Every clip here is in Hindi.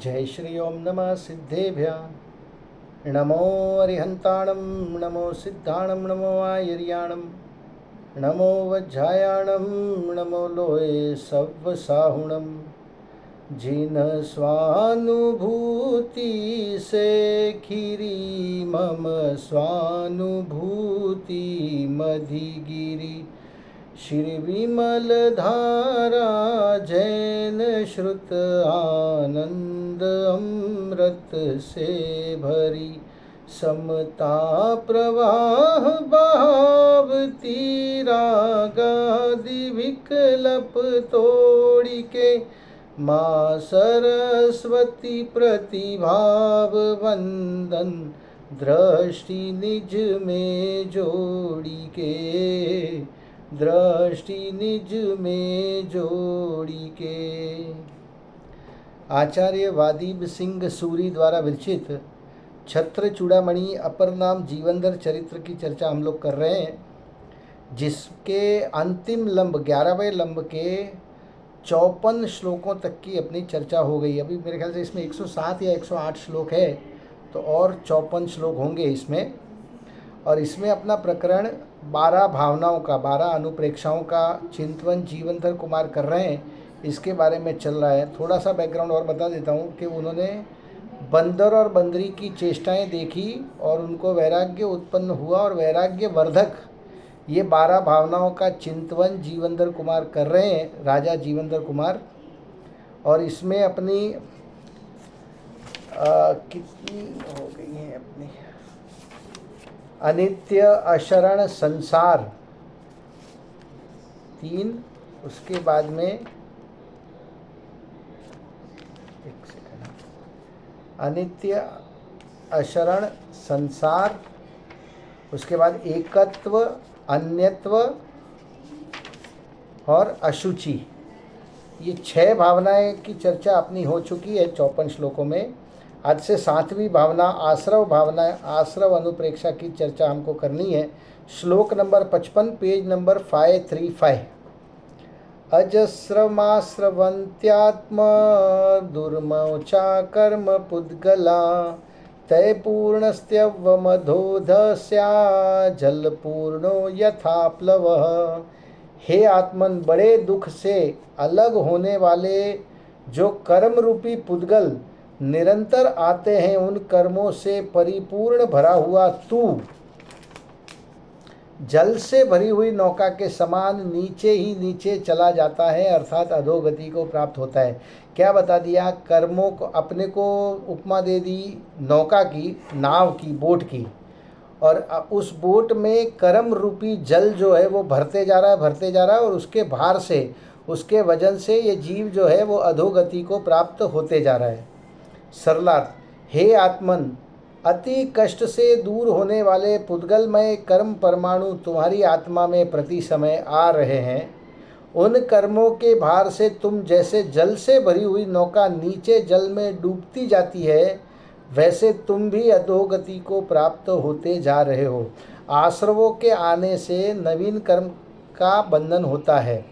जय श्री ओम नमः सिद्धेभ्य नमो अरिहंताणं नमो सिद्धाणं नमो आयर्याणं नमो वज्रायाणं नमो लोये सव्वसाहुणं जिन स्वानुभूति से खीरी मम स्वानुभूति मधिगिरी श्री विमल धारा जैन श्रुत आनंद अमृत से भरी समता प्रवाह बहावती रागादि विकल्प तोड़ी के माँ सरस्वती प्रतिभाव वंदन दृष्टि निज में जोड़ी के दृष्टि निज में जोड़ी के। आचार्य वादीब सिंह सूरी द्वारा विरचित छत्र चूड़ामणि अपर नाम जीवनधर चरित्र की चर्चा हम लोग कर रहे हैं, जिसके अंतिम लंब 11वें लंब के 54 श्लोकों तक की अपनी चर्चा हो गई। अभी मेरे ख्याल से इसमें 107 या 108 श्लोक है, तो और 54 श्लोक होंगे इसमें। और इसमें अपना प्रकरण 12 भावनाओं का, 12 अनुप्रेक्षाओं का चिंतन जीवनधर कुमार कर रहे हैं, इसके बारे में चल रहा है। थोड़ा सा बैकग्राउंड और बता देता हूँ कि उन्होंने बंदर और बंदरी की चेष्टाएं देखी और उनको वैराग्य उत्पन्न हुआ, और वैराग्य वर्धक ये 12 भावनाओं का चिंतन जीवनधर कुमार कर रहे हैं, राजा जीवनधर कुमार। और इसमें अपनी कितनी हो गई हैं अपनी अनित्य अशरण संसार 3, उसके बाद में एक सेकंड, अनित्य अशरण संसार, उसके बाद एकत्व अन्यत्व और अशुचि, ये 6 भावनाएं की चर्चा अपनी हो चुकी है 54 श्लोकों में। आज से 7वीं भावना आश्रव भावना, आश्रव अनुप्रेक्षा की चर्चा हमको करनी है। श्लोक नंबर 55, पेज नंबर 535। अजस्रमाश्रवन्त्यात्म दुर्मोचा कर्म पुद्गला तय पूर्णस्त्यवमधोधस्या जल पूर्णो यथा प्लवः। हे आत्मन, बड़े दुख से अलग होने वाले जो कर्म रूपी पुद्गल निरंतर आते हैं, उन कर्मों से परिपूर्ण भरा हुआ तू जल से भरी हुई नौका के समान नीचे ही नीचे चला जाता है, अर्थात अधोगति को प्राप्त होता है। क्या बता दिया? कर्मों को, अपने को उपमा दे दी नौका की, नाव की, बोट की, और उस बोट में कर्म रूपी जल जो है वो भरते जा रहा है, भरते जा रहा है, और उसके भार से, उसके वजन से ये जीव जो है वो अधोगति को प्राप्त होते जा रहा है। सरलार्थ, हे आत्मन, अति कष्ट से दूर होने वाले पुद्गलमय कर्म परमाणु तुम्हारी आत्मा में प्रति समय आ रहे हैं। उन कर्मों के भार से तुम जैसे जल से भरी हुई नौका नीचे जल में डूबती जाती है, वैसे तुम भी अधोगति को प्राप्त होते जा रहे हो। आश्रवों के आने से नवीन कर्म का बंधन होता है,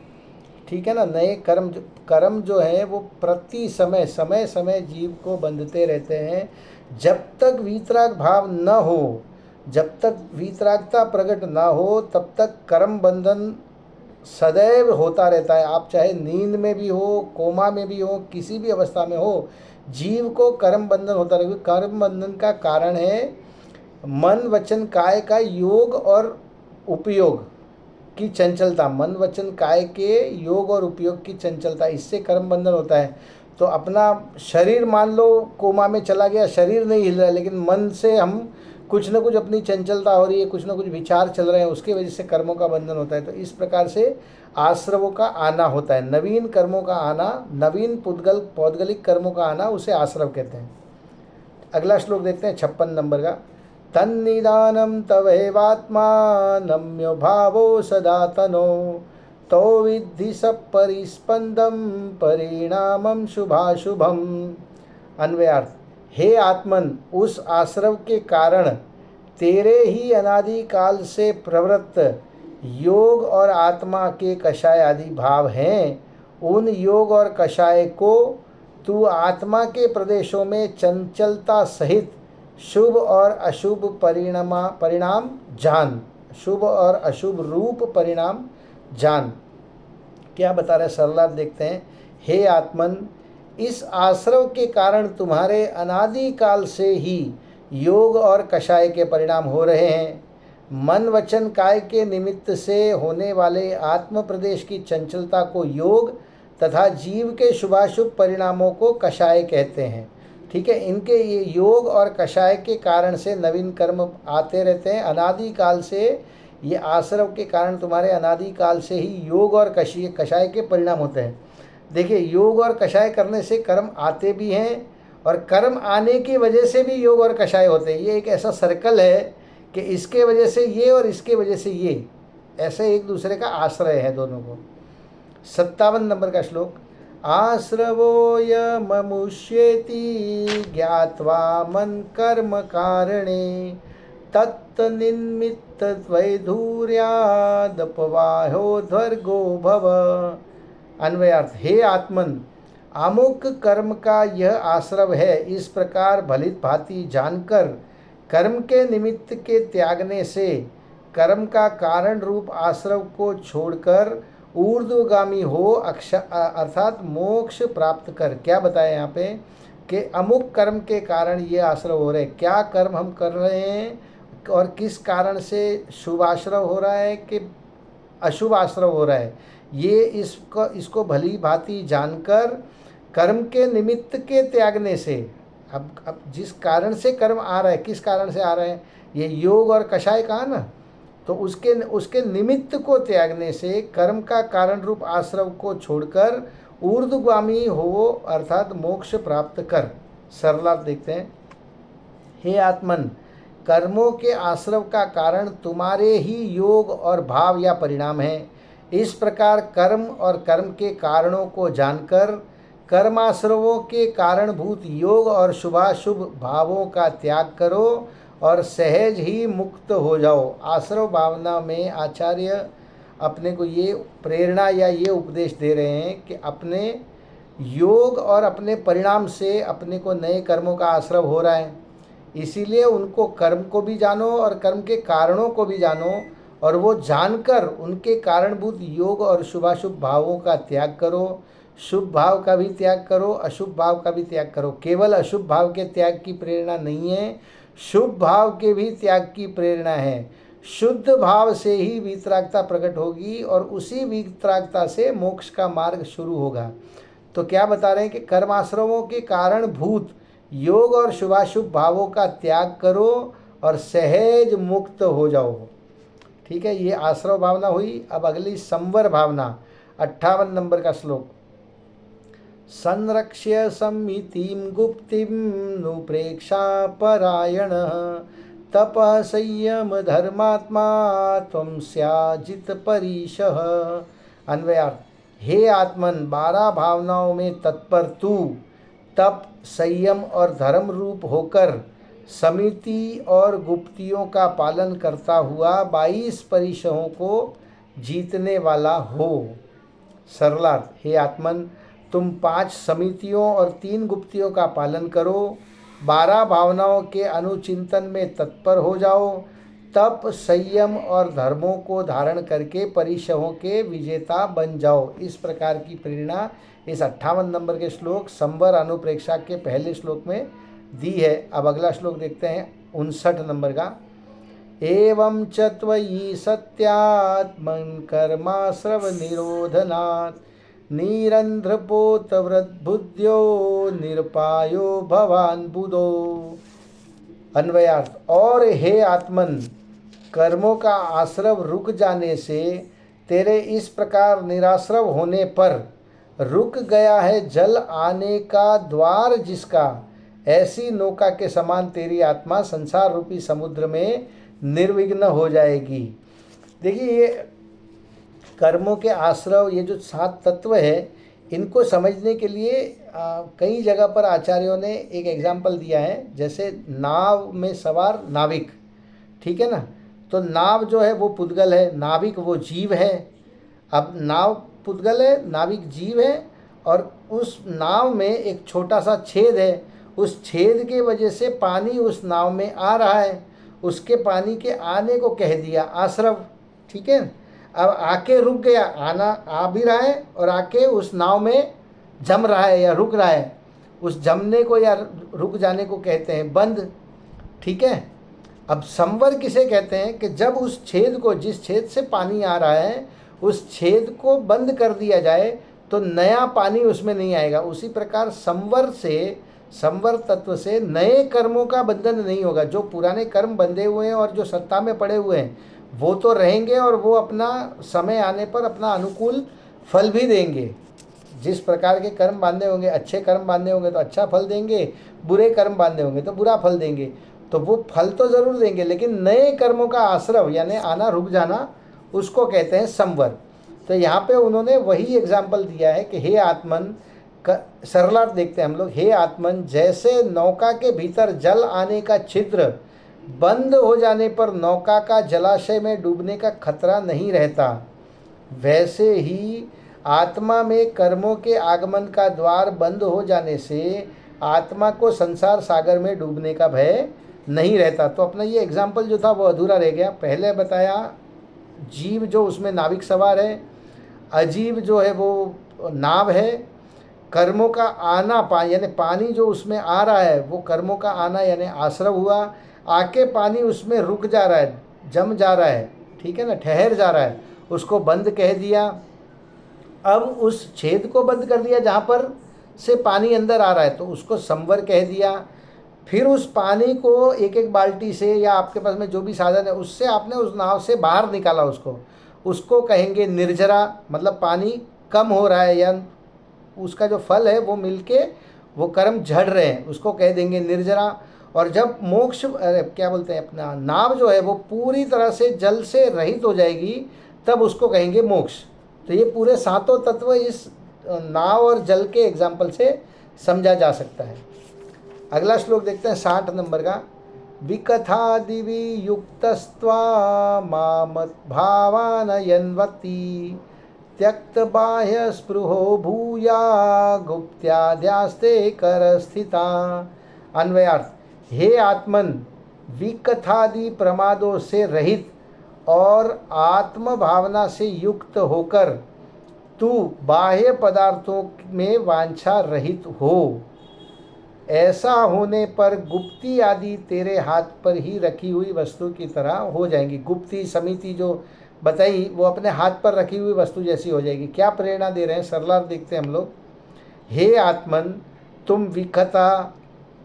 ठीक है ना। नए कर्म जो है वो प्रति समय समय समय जीव को बंधते रहते हैं। जब तक वीतराग भाव न हो, जब तक वीतरागता प्रकट न हो, तब तक कर्म बंधन सदैव होता रहता है। आप चाहे नींद में भी हो, कोमा में भी हो, किसी भी अवस्था में हो, जीव को कर्म बंधन होता रहेगा। कर्म बंधन का कारण है मन वचन काय का योग और उपयोग की चंचलता। मन वचन काय के योग और उपयोग की चंचलता, इससे कर्म बंधन होता है। तो अपना शरीर मान लो कोमा में चला गया, शरीर नहीं हिल रहा है, लेकिन मन से हम कुछ न कुछ अपनी चंचलता हो रही है, कुछ न कुछ विचार चल रहे हैं, उसके वजह से कर्मों का बंधन होता है। तो इस प्रकार से आश्रवों का आना होता है, नवीन कर्मों का आना, नवीन पौद्गलिक कर्मों का आना, उसे आश्रव कहते हैं। अगला श्लोक देखते हैं 56 नंबर का। तन्निदानं तवैवात्मा नम्यो भावो सदा तनो तो विद्धि सपरिस्पंदम परिणामम शुभाशुभम। अन्वयार्थ, हे आत्मन, उस आश्रव के कारण तेरे ही अनादि काल से प्रवृत्त योग और आत्मा के कषाय आदि भाव हैं। उन योग और कषाय को तू आत्मा के प्रदेशों में चंचलता सहित शुभ और अशुभ परिणाम जान, शुभ और अशुभ रूप परिणाम जान। क्या बता रहे सरलार्थ देखते हैं। हे आत्मन, इस आश्रव के कारण तुम्हारे अनादि काल से ही योग और कषाय के परिणाम हो रहे हैं। मन वचन काय के निमित्त से होने वाले आत्म प्रदेश की चंचलता को योग तथा जीव के शुभाशुभ परिणामों को कषाय कहते हैं। ठीक है, इनके ये योग और कषाय के कारण से नवीन कर्म आते रहते हैं। अनादि काल से ये आश्रव के कारण तुम्हारे अनादि काल से ही योग और कषाय के परिणाम होते हैं। देखिए, योग और कषाय करने से कर्म आते भी हैं और कर्म आने की वजह से भी योग और कषाय होते हैं। ये एक ऐसा सर्कल है कि इसके वजह से ये और इसके वजह से ये, ऐसे एक दूसरे का आश्रय है दोनों को। 57 नंबर का श्लोक। आश्रवो यममुष्येति ज्ञात्वा मन कर्म कारणे तत्निमित्त द्वैधूर्यादपवाहोध्वर्गो भव। अन्वयार्थ, हे आत्मन, अमुक कर्म का यह आश्रव है, इस प्रकार भलित भांति जानकर कर्म के निमित्त के त्यागने से कर्म का कारण रूप आश्रव को छोड़कर ऊर्ध्वगामी हो अर्थात मोक्ष प्राप्त कर। क्या बताया यहाँ पे कि अमुक कर्म के कारण ये आश्रव हो रहे हैं। क्या कर्म हम कर रहे हैं और किस कारण से शुभ आश्रव हो रहा है कि अशुभ आश्रव हो रहा है, ये इसको भली भांति जानकर कर्म के निमित्त के त्यागने से, अब जिस कारण से कर्म आ रहा है, किस कारण से आ रहे हैं, ये योग और कषाय कहा ना, तो उसके निमित्त को त्यागने से कर्म का कारण रूप आश्रव को छोड़कर ऊर्ध्वगामी हो अर्थात मोक्ष प्राप्त कर। सरलार्थ देखते हैं। हे आत्मन, कर्मों के आश्रव का कारण तुम्हारे ही योग और भाव या परिणाम है। इस प्रकार कर्म और कर्म के कारणों को जानकर कर्माश्रवों के कारणभूत योग और शुभाशुभ भावों का त्याग करो और सहज ही मुक्त हो जाओ। आश्रव भावना में आचार्य अपने को ये प्रेरणा या ये उपदेश दे रहे हैं कि अपने योग और अपने परिणाम से अपने को नए कर्मों का आश्रव हो रहा है, इसीलिए उनको कर्म को भी जानो और कर्म के कारणों को भी जानो और वो जानकर उनके कारणभूत योग और शुभाशुभ भावों का त्याग करो। शुभ भाव का भी त्याग करो, अशुभ भाव का भी त्याग करो। केवल अशुभ भाव के त्याग की प्रेरणा नहीं है, शुभ भाव के भी त्याग की प्रेरणा है। शुद्ध भाव से ही वीतरागता प्रकट होगी और उसी वीतरागता से मोक्ष का मार्ग शुरू होगा। तो क्या बता रहे हैं कि कर्माश्रमों के कारण भूत योग और शुभाशुभ भावों का त्याग करो और सहज मुक्त हो जाओ। ठीक है, ये आश्रव भावना हुई। अब अगली संवर भावना, 58 नंबर का श्लोक। संरक्ष्य सम्मितिं गुप्तिं नुप्रेक्षा परायण तपः संयम धर्मात्मा त्वं स्याजित परीशः। अन्वयार्थ, हे आत्मन, 12 भावनाओं में तत्पर तू तप, संयम और धर्म रूप होकर समिति और गुप्तियों का पालन करता हुआ 22 परिशहों को जीतने वाला हो। सरलार्थ, हे आत्मन, तुम 5 समितियों और 3 गुप्तियों का पालन करो, 12 भावनाओं के अनुचिंतन में तत्पर हो जाओ, तप, संयम और धर्मों को धारण करके परिशहों के विजेता बन जाओ। इस प्रकार की प्रेरणा इस 58 नंबर के श्लोक संवर अनुप्रेक्षा के पहले श्लोक में दी है। अब अगला श्लोक देखते हैं 59 नंबर का। एवं च त्वयि सत्यात्मन् कर्माश्रव निरोधनात् निरंध्रपोत वृद्बुद्ध्यो निरपायो भवान बुधो। अन्वयार्थ, और हे आत्मन, कर्मों का आश्रव रुक जाने से तेरे इस प्रकार निराश्रव होने पर रुक गया है जल आने का द्वार जिसका, ऐसी नौका के समान तेरी आत्मा संसार रूपी समुद्र में निर्विघ्न हो जाएगी। देखिए, ये कर्मों के आश्रव, ये जो 7 तत्व है, इनको समझने के लिए कई जगह पर आचार्यों ने एक एग्जाम्पल दिया है। जैसे नाव में सवार नाविक, ठीक है ना, तो नाव जो है वो पुद्गल है, नाविक वो जीव है। अब नाव पुद्गल है, नाविक जीव है, और उस नाव में एक छोटा सा छेद है, उस छेद के वजह से पानी उस नाव में आ रहा है, उसके पानी के आने को कह दिया आश्रव। ठीक है, अब आके रुक गया, आना आ भी रहा है और आके उस नाव में जम रहा है या रुक रहा है, उस जमने को या रुक जाने को कहते हैं बंद। ठीक है, अब संवर किसे कहते हैं कि जब उस छेद को, जिस छेद से पानी आ रहा है, उस छेद को बंद कर दिया जाए तो नया पानी उसमें नहीं आएगा। उसी प्रकार संवर से, संवर तत्व से नए कर्मों का बंधन नहीं होगा। जो पुराने कर्म बंधे हुए हैं और जो सत्ता में पड़े हुए हैं वो तो रहेंगे और वो अपना समय आने पर अपना अनुकूल फल भी देंगे। जिस प्रकार के कर्म बांधे होंगे, अच्छे कर्म बांधे होंगे तो अच्छा फल देंगे, बुरे कर्म बांधे होंगे तो बुरा फल देंगे। तो वो फल तो ज़रूर देंगे, लेकिन नए कर्मों का आश्रव यानी आना रुक जाना, उसको कहते हैं संवर। तो यहाँ पे उन्होंने वही एग्जाम्पल दिया है कि हे आत्मन, सरलार्थ देखते हैं हम लोग। हे आत्मन, जैसे नौका के भीतर जल आने का छिद्र बंद हो जाने पर नौका का जलाशय में डूबने का खतरा नहीं रहता, वैसे ही आत्मा में कर्मों के आगमन का द्वार बंद हो जाने से आत्मा को संसार सागर में डूबने का भय नहीं रहता। तो अपना ये एग्जाम्पल जो था वो अधूरा रह गया। पहले बताया जीव जो उसमें नाविक सवार है, अजीव जो है वो नाव है, कर्मों का आना पानी यानी पानी जो उसमें आ रहा है वो कर्मों का आना यानी आश्रव हुआ, आके पानी उसमें रुक जा रहा है, जम जा रहा है, ठीक है ना, ठहर जा रहा है, उसको बंद कह दिया। अब उस छेद को बंद कर दिया जहाँ पर से पानी अंदर आ रहा है तो उसको संवर कह दिया। फिर उस पानी को एक एक बाल्टी से या आपके पास में जो भी साधन है उससे आपने उस नाव से बाहर निकाला, उसको कहेंगे निर्जरा। मतलब पानी कम हो रहा है या उसका जो फल है वो मिलके वो कर्म झड़ रहे हैं, उसको कह देंगे निर्जरा। और जब मोक्ष क्या बोलते हैं अपना नाव जो है वो पूरी तरह से जल से रहित हो जाएगी तब उसको कहेंगे मोक्ष। तो ये पूरे सातों तत्व इस नाव और जल के एग्जाम्पल से समझा जा सकता है। अगला श्लोक देखते हैं 60 नंबर का। विकथा दिवि युक्तस्त्वा मामत् भावानयन्वति त्यक्त बाह्य स्पृहो भूया गुप्त्याद्यास्ते करस्थिता। अन्वयार्थ, हे आत्मन, विकथादि प्रमादों से रहित और आत्म भावना से युक्त होकर तू बाह्य पदार्थों में वांछा रहित हो। ऐसा होने पर गुप्ती आदि तेरे हाथ पर ही रखी हुई वस्तु की तरह हो जाएंगी। गुप्ती समिति जो बताई वो अपने हाथ पर रखी हुई वस्तु जैसी हो जाएगी। क्या प्रेरणा दे रहे हैं, सरलार्थ देखते हैं हम लोग। हे आत्मन, तुम विकथा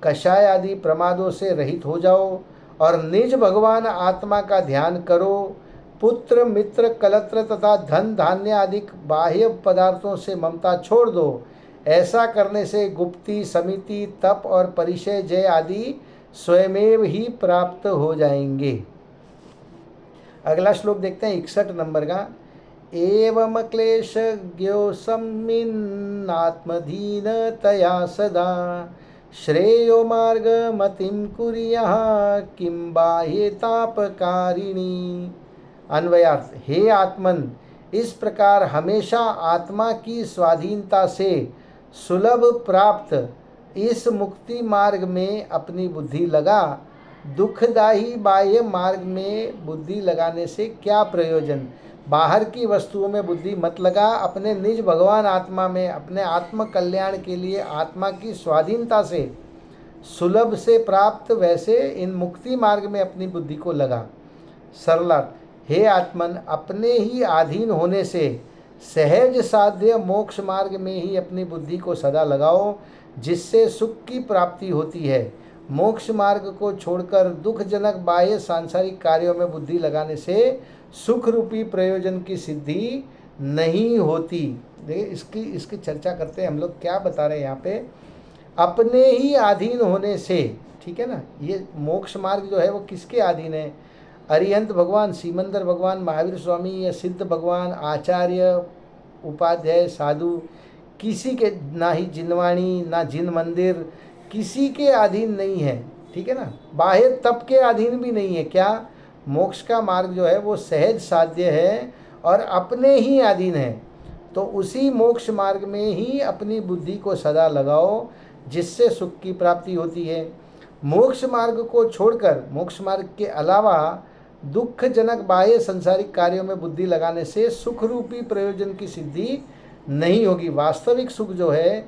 कषाय आदि प्रमादों से रहित हो जाओ और निज भगवान आत्मा का ध्यान करो। पुत्र मित्र कलत्र तथा धन धान्य आदि बाह्य पदार्थों से ममता छोड़ दो। ऐसा करने से गुप्ती समिति तप और परिचय जय आदि स्वयमेव ही प्राप्त हो जाएंगे। अगला श्लोक देखते हैं 61 नंबर का। एवं क्लेशज्ञो सम्मिन्नात्मधीनतया सदा श्रेयो मार्गमतिं कुर्याः किं बाह्ये तापकारिणी। अन्वयार्थ, हे आत्मन, इस प्रकार हमेशा आत्मा की स्वाधीनता से सुलभ प्राप्त इस मुक्ति मार्ग में अपनी बुद्धि लगा। दुखदायी बाह्य मार्ग में बुद्धि लगाने से क्या प्रयोजन। बाहर की वस्तुओं में बुद्धि मत लगा, अपने निज भगवान आत्मा में अपने आत्म कल्याण के लिए आत्मा की स्वाधीनता से सुलभ से प्राप्त वैसे इन मुक्ति मार्ग में अपनी बुद्धि को लगा। सरलार्थ, हे आत्मन, अपने ही अधीन होने से सहज साध्य मोक्ष मार्ग में ही अपनी बुद्धि को सदा लगाओ, जिससे सुख की प्राप्ति होती है। मोक्ष मार्ग को छोड़कर दुखजनक बाह्य सांसारिक कार्यों में बुद्धि लगाने से सुख रूपी प्रयोजन की सिद्धि नहीं होती। देखिए इसकी चर्चा करते हैं हम लोग। क्या बता रहे हैं यहाँ पे, अपने ही अधीन होने से, ठीक है ना। ये मोक्ष मार्ग जो है वो किसके अधीन है? अरिहंत भगवान, सीमंदर भगवान, महावीर स्वामी या सिद्ध भगवान, आचार्य, उपाध्याय, साधु, किसी के ना ही जिनवाणी ना जिन मंदिर, किसी के अधीन नहीं है, ठीक है ना। बाह्य तप के अधीन भी नहीं है। क्या? मोक्ष का मार्ग जो है वो सहज साध्य है और अपने ही अधीन है। तो उसी मोक्ष मार्ग में ही अपनी बुद्धि को सदा लगाओ, जिससे सुख की प्राप्ति होती है। मोक्ष मार्ग को छोड़कर, मोक्ष मार्ग के अलावा दुखजनक बाह्य संसारिक कार्यों में बुद्धि लगाने से सुख रूपी प्रयोजन की सिद्धि नहीं होगी। वास्तविक सुख जो है,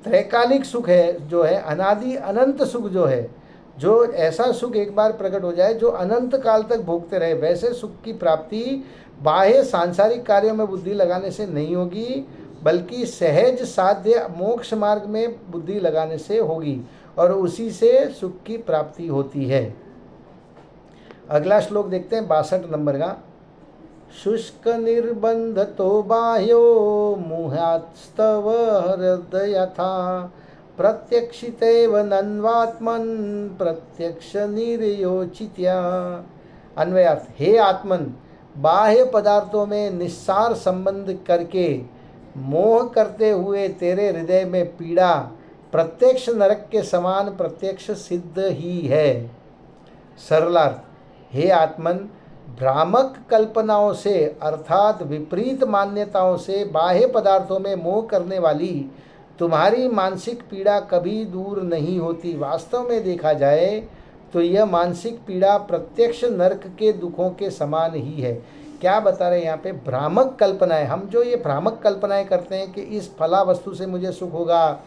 त्रैकालिक सुख है, जो है अनादि अनंत सुख जो है, जो ऐसा सुख एक बार प्रकट हो जाए जो अनंत काल तक भोगते रहे, वैसे सुख की प्राप्ति बाह्य सांसारिक कार्यों में बुद्धि लगाने से नहीं होगी, बल्कि सहज साध्य मोक्ष मार्ग में बुद्धि लगाने से होगी, और उसी से सुख की प्राप्ति होती है। अगला श्लोक देखते हैं 62 नंबर का। शुष्क निर्बंध तो बाह्यो मुहास्तव हृदयथा प्रत्यक्षितेव नन्वात्मन प्रत्यक्ष निर्योचित्या। अन्वयार्थ, हे आत्मन, बाह्य पदार्थों में निस्सार संबंध करके मोह करते हुए तेरे हृदय में पीड़ा प्रत्यक्ष नरक के समान प्रत्यक्ष सिद्ध ही है। सरलार्थ, हे आत्मन, भ्रामक कल्पनाओं से अर्थात विपरीत मान्यताओं से बाह्य पदार्थों में मोह करने वाली तुम्हारी मानसिक पीड़ा कभी दूर नहीं होती। वास्तव में देखा जाए तो यह मानसिक पीड़ा प्रत्यक्ष नरक के दुखों के समान ही है। क्या बता रहे हैं यहाँ पे? भ्रामक कल्पनाएं। हम जो ये भ्रामक कल्पनाएं करते हैं कि इस फला वस्तु से मुझे सुख होगा,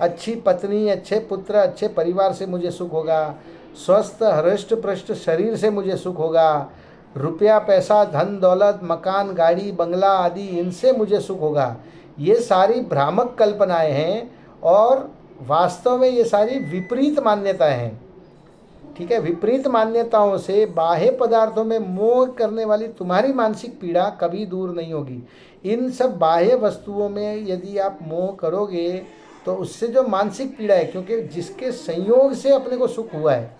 अच्छी पत्नी, अच्छे पुत्र, अच्छे परिवार से मुझे सुख होगा, स्वस्थ हृष्ट पृष्ठ शरीर से मुझे सुख होगा, रुपया पैसा धन दौलत मकान गाड़ी बंगला आदि इनसे मुझे सुख होगा, ये सारी भ्रामक कल्पनाएं हैं और वास्तव में ये सारी विपरीत मान्यताएं हैं। ठीक है, विपरीत मान्यताओं से बाह्य पदार्थों में मोह करने वाली तुम्हारी मानसिक पीड़ा कभी दूर नहीं होगी। इन सब बाह्य वस्तुओं में यदि आप मोह करोगे तो उससे जो मानसिक पीड़ा है, क्योंकि जिसके संयोग से अपने को सुख हुआ है,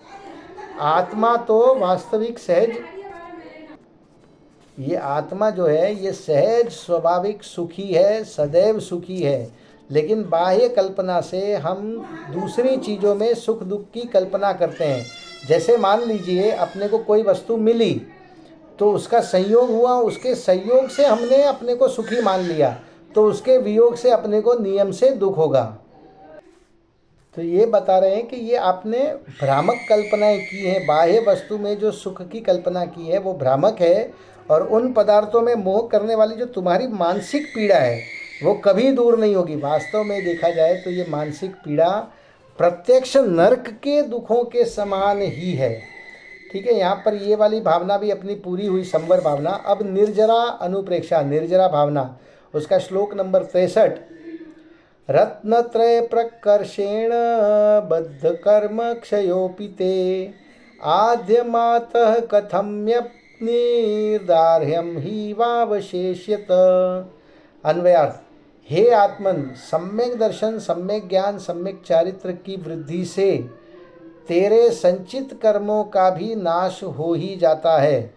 आत्मा तो वास्तविक सहज, ये आत्मा जो है ये सहज स्वाभाविक सुखी है, सदैव सुखी है, लेकिन बाह्य कल्पना से हम दूसरी चीज़ों में सुख दुख की कल्पना करते हैं। जैसे मान लीजिए अपने को कोई वस्तु मिली तो उसका संयोग हुआ, उसके संयोग से हमने अपने को सुखी मान लिया, तो उसके वियोग से अपने को नियम से दुख होगा। तो ये बता रहे हैं कि ये आपने भ्रामक कल्पनाएं की हैं। बाह्य वस्तु में जो सुख की कल्पना की है वो भ्रामक है, और उन पदार्थों में मोह करने वाली जो तुम्हारी मानसिक पीड़ा है वो कभी दूर नहीं होगी। वास्तव में देखा जाए तो ये मानसिक पीड़ा प्रत्यक्ष नरक के दुखों के समान ही है। ठीक है, यहाँ पर ये वाली भावना भी अपनी पूरी हुई, संवर भावना। अब निर्जरा अनुप्रेक्षा, निर्जरा भावना, उसका श्लोक नंबर 63। रत्नत्रय प्रकर्षेण बद्ध कर्म क्षयोपिते आद्यमातः कथम्यप्निर्दार्ढ्यं ही वावशेष्यत। अन्वयार्थ, हे आत्मन, सम्यक दर्शन, सम्यक ज्ञान, सम्यक चारित्र की वृद्धि से तेरे संचित कर्मों का भी नाश हो ही जाता है।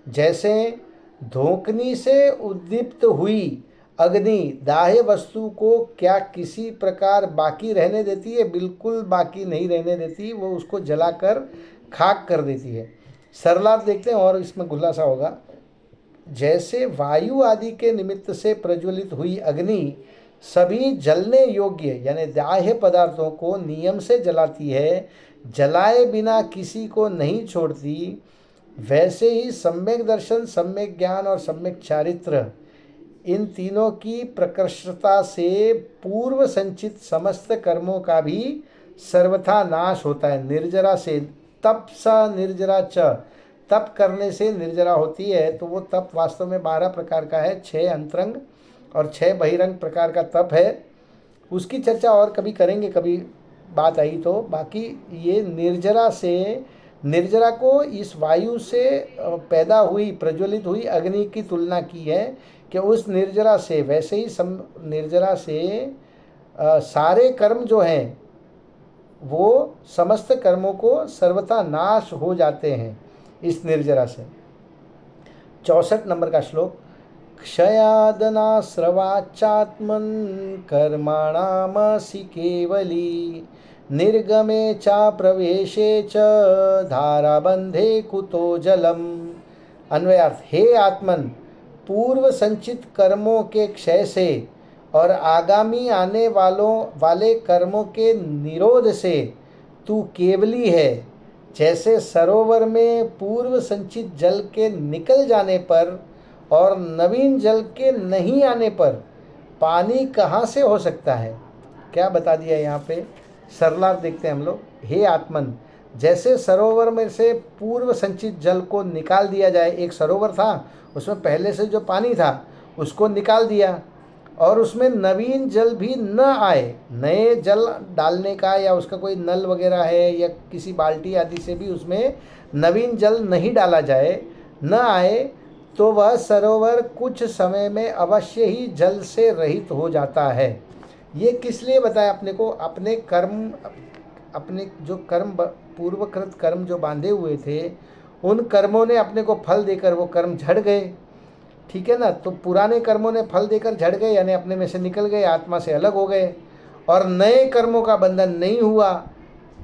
जैसे धोकनी से उद्दीप्त हुई अग्नि दाह्य वस्तु को क्या किसी प्रकार बाकी रहने देती है? बिल्कुल बाकी नहीं रहने देती, वो उसको जलाकर खाक कर देती है। सरलार्थ देखते हैं और इसमें खुलासा होगा। जैसे वायु आदि के निमित्त से प्रज्वलित हुई अग्नि सभी जलने योग्य यानी दाह्य पदार्थों को नियम से जलाती है, जलाए बिना किसी को नहीं छोड़ती, वैसे ही सम्यक दर्शन, सम्यक ज्ञान और सम्यक चारित्र, इन तीनों की प्रकृष्टता से पूर्व संचित समस्त कर्मों का भी सर्वथा नाश होता है। निर्जरा से तप सा निर्जरा च, तप करने से निर्जरा होती है। तो वो तप वास्तव में 12 प्रकार का है, 6 अंतरंग और 6 बहिरंग प्रकार का तप है। उसकी चर्चा और कभी करेंगे, कभी बात आई तो। बाकी ये निर्जरा से, निर्जरा को इस वायु से पैदा हुई प्रज्वलित हुई अग्नि की तुलना की है कि उस निर्जरा से, वैसे ही निर्जरा से सारे कर्म जो हैं वो समस्त कर्मों को सर्वथा नाश हो जाते हैं इस निर्जरा से। 64 नंबर का श्लोक। क्षयादनाश्रवाचात्मन कर्माणामसि केवली निर्गमे चा प्रवेशे च धाराबंधे कुतो जलम। अन्वयार्थ, हे आत्मन, पूर्व संचित कर्मों के क्षय से और आगामी आने वाले कर्मों के निरोध से तू केवली है। जैसे सरोवर में पूर्व संचित जल के निकल जाने पर और नवीन जल के नहीं आने पर पानी कहाँ से हो सकता है। क्या बता दिया यहाँ पे, सरलार्थ देखते हैं हम लोग। हे आत्मन, जैसे सरोवर में से पूर्व संचित जल को निकाल दिया जाए, एक सरोवर था, उसमें पहले से जो पानी था उसको निकाल दिया और उसमें नवीन जल भी न आए, नए जल डालने का या उसका कोई नल वगैरह है या किसी बाल्टी आदि से भी उसमें नवीन जल नहीं डाला जाए, न आए, तो वह सरोवर कुछ समय में अवश्य ही जल से रहित हो जाता है। ये किस लिए बताया अपने को, अपने कर्म, अपने जो कर्म पूर्वकृत कर्म जो बांधे हुए थे उन कर्मों ने अपने को फल देकर वो कर्म झड़ गए, ठीक है ना। तो पुराने कर्मों ने फल देकर झड़ गए, यानी अपने में से निकल गए, आत्मा से अलग हो गए, और नए कर्मों का बंधन नहीं हुआ,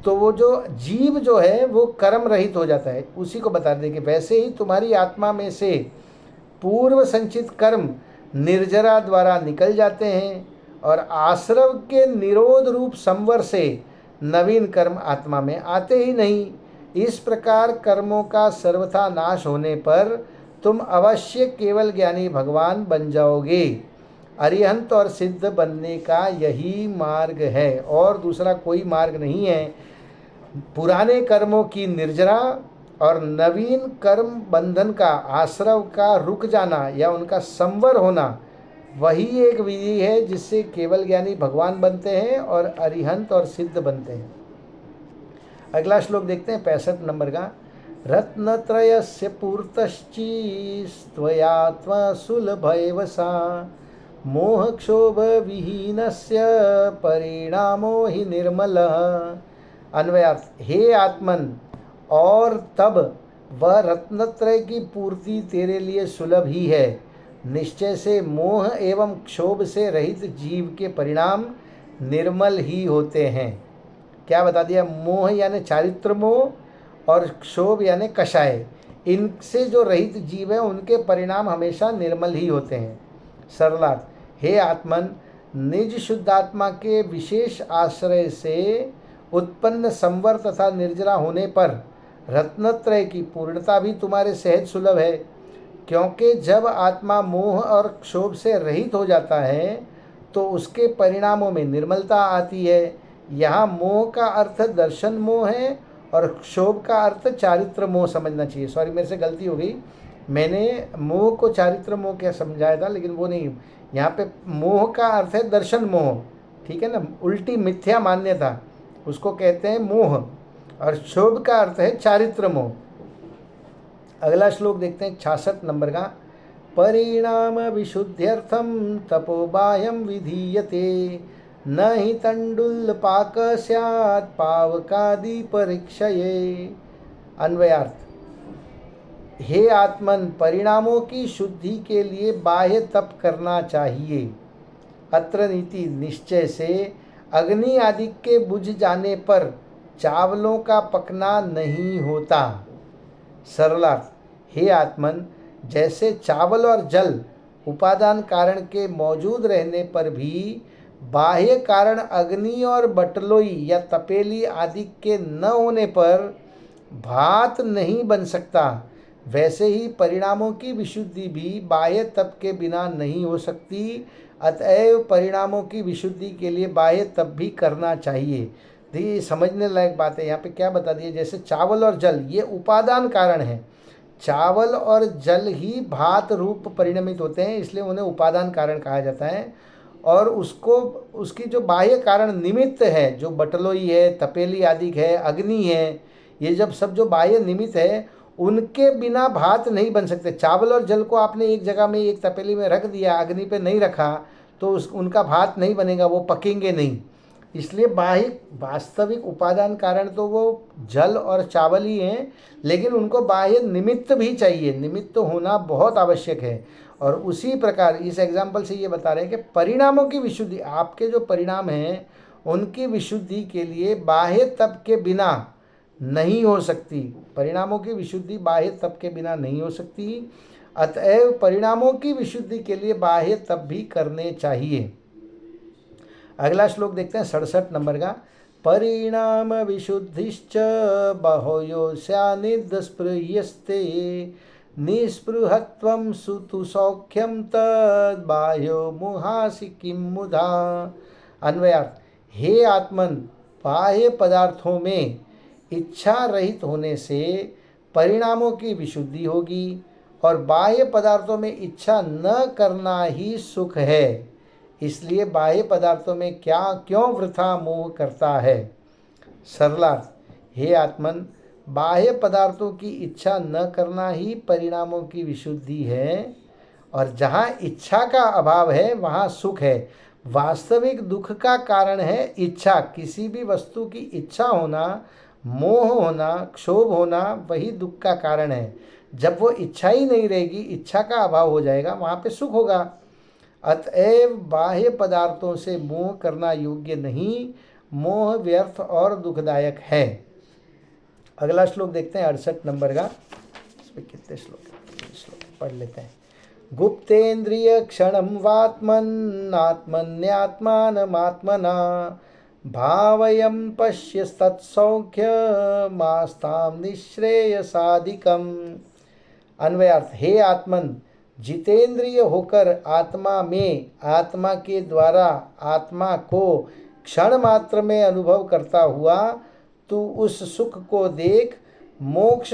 तो वो जो जीव जो है वो कर्म रहित हो जाता है। उसी को बता दें कि वैसे ही तुम्हारी आत्मा में से पूर्व संचित कर्म निर्जरा द्वारा निकल जाते हैं और आश्रव के निरोध रूप संवर से नवीन कर्म आत्मा में आते ही नहीं। इस प्रकार कर्मों का सर्वथा नाश होने पर तुम अवश्य केवल ज्ञानी भगवान बन जाओगे। अरिहंत और सिद्ध बनने का यही मार्ग है और दूसरा कोई मार्ग नहीं है। पुराने कर्मों की निर्जरा और नवीन कर्म बंधन का, आश्रव का रुक जाना या उनका संवर होना, वही एक विधि है जिससे केवल ज्ञानी भगवान बनते हैं और अरिहंत और सिद्ध बनते हैं। अगला श्लोक देखते हैं 65 नंबर का। रत्नत्रयस्य पूर्तश्चिस्त्वयात्मा सुलभैव सा मोहक्षोभ विहीनस्य परिणामो हि निर्मलः। अन्वयार्थ, हे आत्मन, और तब वह रत्नत्रय की पूर्ति तेरे लिए सुलभ ही है। निश्चय से मोह एवं क्षोभ से रहित जीव के परिणाम निर्मल ही होते हैं। क्या बता दिया, मोह यानी चारित्र मोह और क्षोभ यानी कषाय, इनसे जो रहित जीव है उनके परिणाम हमेशा निर्मल ही होते हैं। सरलार्थ, हे आत्मन, निज शुद्धात्मा के विशेष आश्रय से उत्पन्न संवर तथा निर्जरा होने पर रत्नत्रय की पूर्णता भी तुम्हारे सहज सुलभ है। क्योंकि जब आत्मा मोह और क्षोभ से रहित हो जाता है तो उसके परिणामों में निर्मलता आती है। यहाँ मोह का अर्थ दर्शन मोह है और क्षोभ का अर्थ चारित्र मोह समझना चाहिए। सॉरी, मेरे से गलती हो गई, मैंने मोह को चारित्र मोह क्या समझाया था, लेकिन वो नहीं। यहाँ पे मोह का अर्थ है दर्शन मोह, ठीक है ना, उल्टी मिथ्या मान्यता, उसको कहते हैं मोह, और क्षोभ का अर्थ है चारित्र मोह। अगला श्लोक देखते हैं 66 नंबर का। परिणाम विशुद्ध्यर्थम तपोबाह्यम विधीयते न हि तंडुल्लपाक स्यात् पावकादि परीक्षये। अन्वयार्थ, हे आत्मन, परिणामों की शुद्धि के लिए बाह्य तप करना चाहिए। अत्र नीति, निश्चय से अग्नि आदि के बुझ जाने पर चावलों का पकना नहीं होता। सरलार्थ, हे आत्मन, जैसे चावल और जल उपादान कारण के मौजूद रहने पर भी बाह्य कारण अग्नि और बटलोई या तपेली आदि के न होने पर भात नहीं बन सकता, वैसे ही परिणामों की विशुद्धि भी बाह्य तप के बिना नहीं हो सकती। अतएव परिणामों की विशुद्धि के लिए बाह्य तप भी करना चाहिए। देखिए, समझने लायक बात है। यहाँ पे क्या बता दिया, जैसे चावल और जल ये उपादान कारण है, चावल और जल ही भात रूप परिणमित होते हैं, इसलिए उन्हें उपादान कारण कहा जाता है। और उसको, उसकी जो बाह्य कारण निमित्त है, जो बटलोई है, तपेली आदि है, अग्नि है, ये जब सब जो बाह्य निमित्त है उनके बिना भात नहीं बन सकते। चावल और जल को आपने एक जगह में एक तपेली में रख दिया, अग्नि पे नहीं रखा, तो उनका भात नहीं बनेगा, वो पकेंगे नहीं। इसलिए बाह्य वास्तविक उपादान कारण तो वो जल और चावल ही हैं, लेकिन उनको बाह्य निमित्त भी चाहिए, निमित्त होना बहुत आवश्यक है। और उसी प्रकार इस एग्जाम्पल से ये बता रहे हैं कि परिणामों की विशुद्धि, आपके जो परिणाम हैं उनकी विशुद्धि के लिए बाह्य तप के बिना नहीं हो सकती। परिणामों की विशुद्धि बाह्य तप के बिना नहीं हो सकती। अतएव परिणामों की विशुद्धि के लिए बाह्य तप भी करने चाहिए। अगला श्लोक देखते हैं 67 नंबर का। परिणाम विशुद्धिश्च बहोयोस्यानिदस्पृह्यस्ते निस्पृहत्वं सुतु सौख्यम तद बाह्यो मुहासि किं मुधा। अन्वयार्थ, हे आत्मन, बाह्य पदार्थों में इच्छा रहित होने से परिणामों की विशुद्धि होगी और बाह्य पदार्थों में इच्छा न करना ही सुख है। इसलिए बाह्य पदार्थों में क्यों वृथा मोह करता है। सरलार्थ, हे आत्मन, बाह्य पदार्थों की इच्छा न करना ही परिणामों की विशुद्धि है और जहाँ इच्छा का अभाव है वहाँ सुख है। वास्तविक दुख का कारण है इच्छा। किसी भी वस्तु की इच्छा होना, मोह होना, क्षोभ होना, वही दुख का कारण है। जब वो इच्छा ही नहीं रहेगी, इच्छा का अभाव हो जाएगा, वहाँ पे सुख होगा। अतएव बाह्य पदार्थों से मोह करना योग्य नहीं। मोह व्यर्थ और दुखदायक है। अगला श्लोक देखते हैं 68 नंबर का। इसमें कितने श्लोक पढ़ लेते हैं। गुप्तेन्द्रिय क्षणम वात्मन आत्मन्यात्मानमात्मना भावयं पश्य तत्सौख्य मास्ताम निःश्रेयसाधिकम। अन्वयार्थ, हे आत्मन, जितेंद्रिय होकर आत्मा में, आत्मा के द्वारा आत्मा को क्षण मात्र में अनुभव करता हुआ तू उस सुख को देख। मोक्ष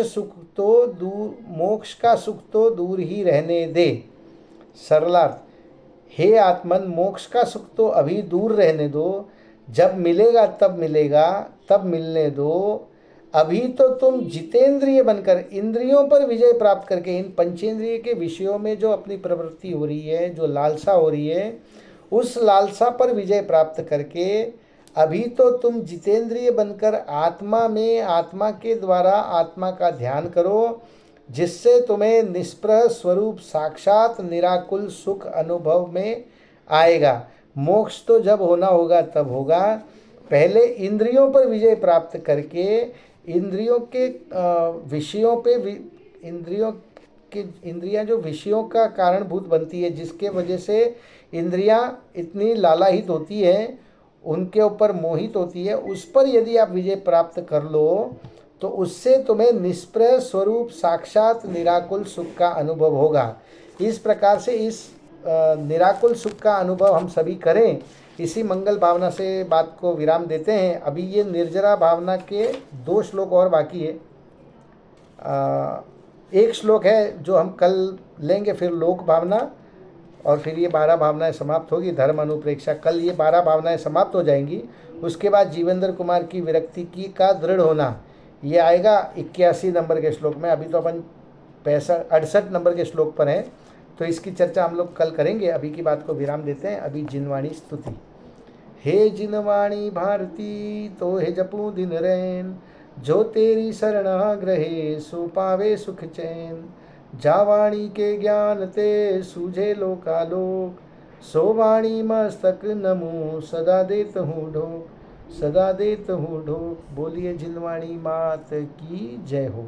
का सुख तो दूर ही रहने दे। सरलार्थ, हे आत्मन, मोक्ष का सुख तो अभी दूर रहने दो। जब मिलेगा तब मिलेगा, तब मिलने दो। अभी तो तुम जितेंद्रिय बनकर इंद्रियों पर विजय प्राप्त करके, इन पंचेंद्रिय के विषयों में जो अपनी प्रवृत्ति हो रही है, जो लालसा हो रही है, उस लालसा पर विजय प्राप्त करके अभी तो तुम जितेंद्रिय बनकर आत्मा में, आत्मा के द्वारा आत्मा का ध्यान करो, जिससे तुम्हें निष्प्रह स्वरूप साक्षात निराकुल सुख अनुभव में आएगा। मोक्ष तो जब होना होगा तब होगा। पहले इंद्रियों पर विजय प्राप्त करके, इंद्रियों के विषयों पे, इंद्रियां जो विषयों का कारणभूत बनती है, जिसके वजह से इंद्रियां इतनी लालायित होती हैं, उनके ऊपर मोहित होती है, उस पर यदि आप विजय प्राप्त कर लो तो उससे तुम्हें निष्प्रह स्वरूप साक्षात निराकुल सुख का अनुभव होगा। इस प्रकार से इस निराकुल सुख का अनुभव हम सभी करें, इसी मंगल भावना से बात को विराम देते हैं। अभी ये निर्जरा भावना के 2 श्लोक और बाकी है। एक श्लोक है जो हम कल लेंगे, फिर लोक भावना, और फिर ये 12 भावनाएं समाप्त होगी। धर्म अनुप्रेक्षा, कल ये 12 भावनाएं समाप्त हो जाएंगी। उसके बाद जीवेंद्र कुमार की विरक्ति की का दृढ़ होना, ये आएगा 81 नंबर के श्लोक में। अभी तो अपन 68 नंबर के श्लोक पर हैं, तो इसकी चर्चा हम लोग कल करेंगे। अभी की बात को विराम देते हैं। अभी जिनवाणी स्तुति। हे जिनवाणी भारती तो हे जपू दिन रैन, जो तेरी शरण ग्रहे सो पावे सुख चैन। जावाणी के ज्ञान ते सूझे लोकालोक, सो वाणी मस्तक नमो सदा देत हूँ ढोक, सदा देत हूँ ढोक। बोलिए जिनवाणी मात की जय हो।